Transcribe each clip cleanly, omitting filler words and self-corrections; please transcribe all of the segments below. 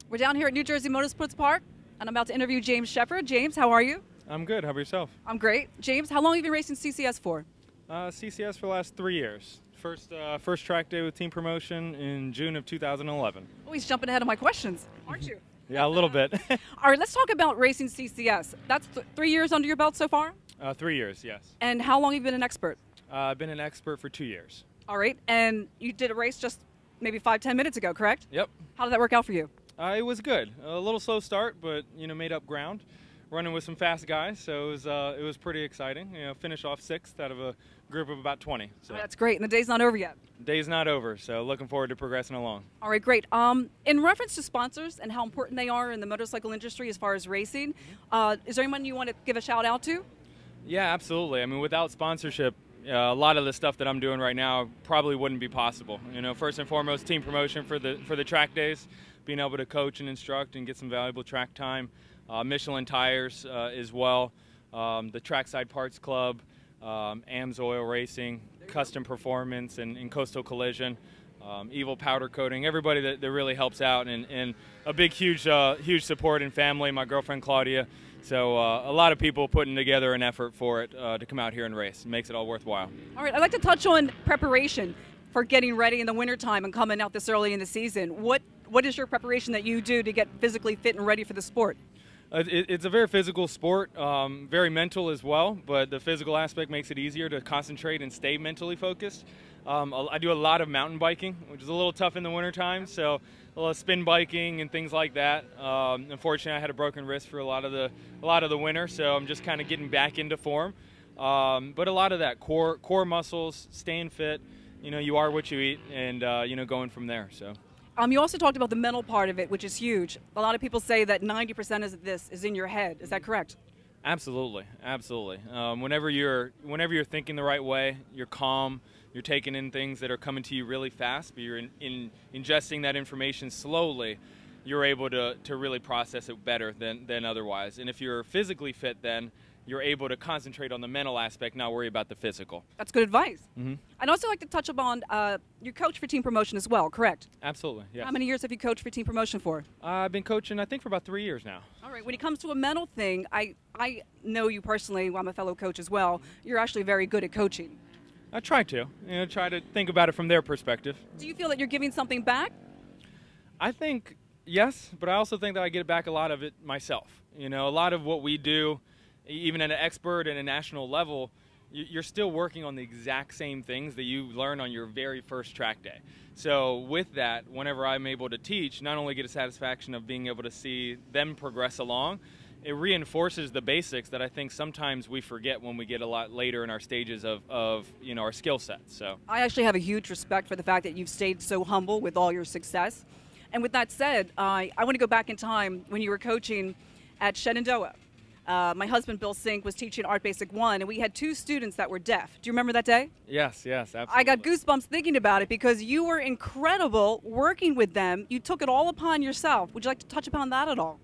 We're down here at New Jersey Motorsports Park, and I'm about to interview James Shepard. James, how are you? I'm good. How about yourself? I'm great. James, how long have you been racing CCS for? CCS for the last 3 years. First track day with team promotion in June of 2011. Oh, he's jumping ahead of my questions, aren't you? Yeah, a little bit. All right, let's talk about racing CCS. That's 3 years under your belt so far? 3 years, yes. And how long have you been an expert? I've been an expert for 2 years. All right, and you did a race just maybe 5-10 minutes ago, correct? Yep. How did that work out for you? It was good. A little slow start, but made up ground. Running with some fast guys, so it was pretty exciting. Finish off 6th out of a group of about 20. So Oh, that's great, and the day's not over yet. day's not over, so looking forward to progressing along. All right, great. In reference to sponsors and how important they are in the motorcycle industry as far as racing, is there anyone you want to give a shout out to? Yeah, absolutely. I mean, without sponsorship, a lot of the stuff that I'm doing right now probably wouldn't be possible. First and foremost, team promotion for the track days, being able to coach and instruct and get some valuable track time. Michelin tires as well, the Trackside Parts Club, AMSOIL Racing, Custom Performance, and Coastal Collision, Evil Powder Coating, everybody that really helps out, and a big, huge support and family, my girlfriend Claudia. So a lot of people putting together an effort for it to come out here and race. It makes it all worthwhile. All right, I'd like to touch on preparation for getting ready in the wintertime and coming out this early in the season. What is your preparation that you do to get physically fit and ready for the sport? It's a very physical sport, very mental as well, but the physical aspect makes it easier to concentrate and stay mentally focused. I do a lot of mountain biking, which is a little tough in the wintertime, so a lot of spin biking and things like that. Unfortunately, I had a broken wrist for a lot of the winter, so I'm just kind of getting back into form. But a lot of that core muscles, staying fit, you are what you eat, and going from there. So. You also talked about the mental part of it, which is huge. A lot of people say that 90% of this is in your head. Is that correct? Absolutely, absolutely. Whenever you're thinking the right way, you're calm. You're taking in things that are coming to you really fast, but you're ingesting that information slowly. You're able to really process it better than otherwise. And if you're physically fit, then you're able to concentrate on the mental aspect, not worry about the physical. That's good advice. Mm-hmm. I'd also like to touch upon you coach for team promotion as well, correct? Absolutely, yes. How many years have you coached for team promotion for? I've been coaching, I think, for about 3 years now. All right. When it comes to a mental thing, I know you personally. I'm a fellow coach as well. You're actually very good at coaching. I try to. Try to think about it from their perspective. Do you feel that you're giving something back? I think yes, but I also think that I get back a lot of it myself. A lot of what we do, even at an expert and a national level, you're still working on the exact same things that you learn on your very first track day. So with that, whenever I'm able to teach, not only get a satisfaction of being able to see them progress along, it reinforces the basics that I think sometimes we forget when we get a lot later in our stages of our skill sets. So I actually have a huge respect for the fact that you've stayed so humble with all your success. And with that said, I want to go back in time when you were coaching at Shenandoah. My husband, Bill Sink, was teaching Art Basic 1, and we had 2 students that were deaf. Do you remember that day? Yes, absolutely. I got goosebumps thinking about it because you were incredible working with them. You took it all upon yourself. Would you like to touch upon that at all?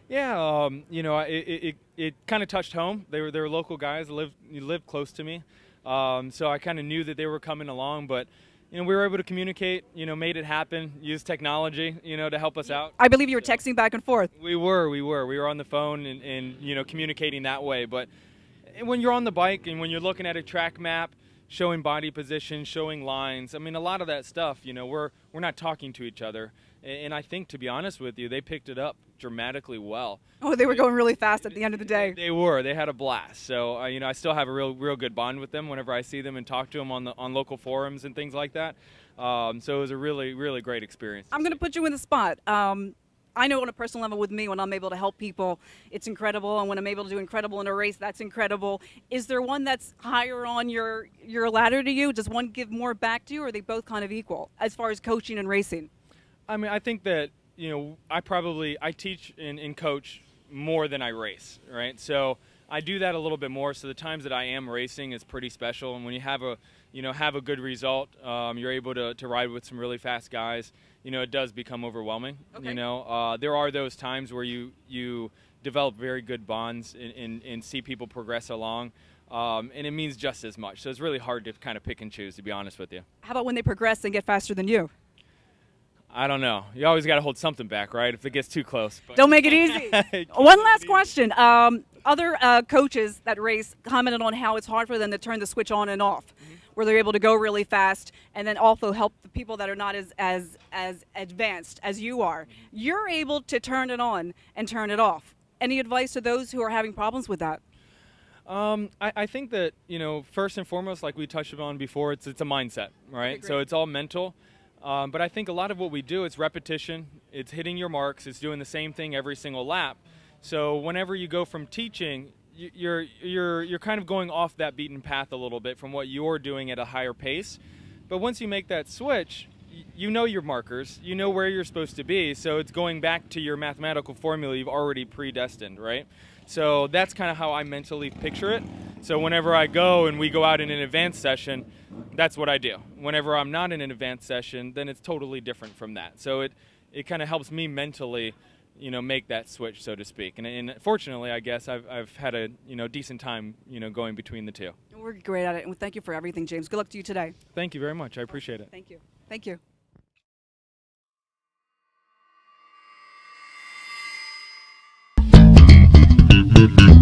Yeah, it kind of touched home. They were local guys, lived close to me, so I kind of knew that they were coming along, but we were able to communicate, made it happen, use technology, to help us out. I believe you were texting back and forth. We were on the phone and communicating that way. But when you're on the bike and when you're looking at a track map, showing body position, showing lines, I mean, a lot of that stuff, we're not talking to each other. And I think, to be honest with you, they picked it up dramatically well. Oh, they were going really fast at the end of the day. They were. They had a blast. So, I still have a real good bond with them whenever I see them and talk to them on local forums and things like that. So it was a really, really great experience. I'm going to put you in the spot. I know on a personal level with me, when I'm able to help people, it's incredible. And when I'm able to do incredible in a race, that's incredible. Is there one that's higher on your ladder to you? Does one give more back to you, or are they both kind of equal as far as coaching and racing? I mean, I think that, I teach and coach more than I race, right? So I do that a little bit more. So the times that I am racing is pretty special. And when you have a good result, you're able to ride with some really fast guys. It does become overwhelming. Okay. There are those times where you develop very good bonds and see people progress along. And it means just as much. So it's really hard to kind of pick and choose, to be honest with you. How about when they progress and get faster than you? I don't know. You always got to hold something back, right? If it gets too close. But. Don't make it easy. One last question. Other coaches that race commented on how it's hard for them to turn the switch on and off, where they're able to go really fast, and then also help the people that are not as advanced as you are. You're able to turn it on and turn it off. Any advice to those who are having problems with that? I think that, first and foremost, like we touched on before, it's a mindset, right? So it's all mental. But I think a lot of what we do, it's repetition, it's hitting your marks, it's doing the same thing every single lap. So whenever you go from teaching, you're kind of going off that beaten path a little bit from what you're doing at a higher pace. But once you make that switch, you know your markers, you know where you're supposed to be, so it's going back to your mathematical formula you've already predestined, right? So that's kind of how I mentally picture it. So whenever I go and we go out in an advanced session, that's what I do. Whenever I'm not in an advanced session, then it's totally different from that. So it kind of helps me mentally, make that switch, so to speak. And fortunately, I guess I've had a decent time, going between the two. We're great at it, and thank you for everything, James. Good luck to you today. Thank you very much. I appreciate it. Thank you. Thank you. Mm-hmm.